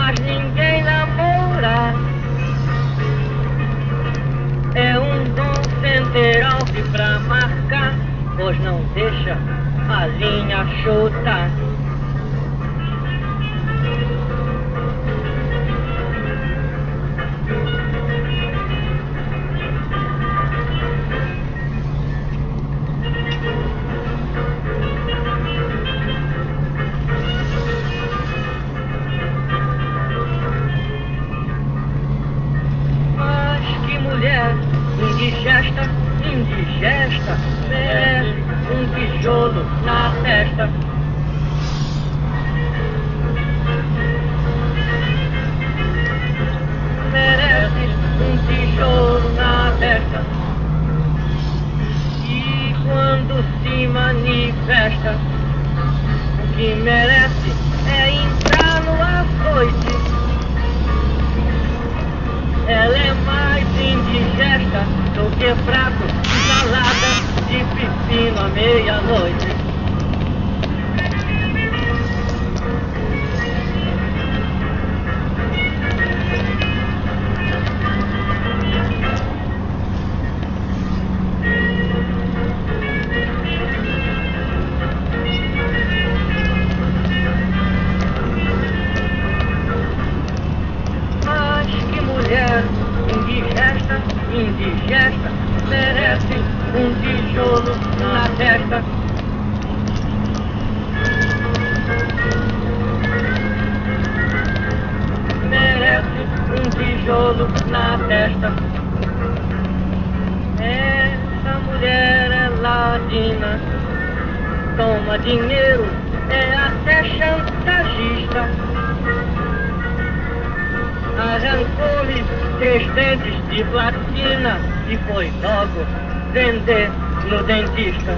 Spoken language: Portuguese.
mas ninguém namora. É um bom centeirão-se pra marcar, pois não deixa a linha chutar. Mulher indigesta, indigesta, merece um tijolo na testa. Merece um tijolo na testa. E quando se manifesta, o que merece é entrar no açoite. Ela é mais indigesta do que prato de salada de pepino à meia-noite. Mas que mulher indigesta, indigesta, merece um tijolo na testa. Merece um tijolo na testa. Essa mulher é ladina, toma dinheiro, é até chantagista. Arrancou-lhe 3 dentes de platina e foi logo vender no dentista.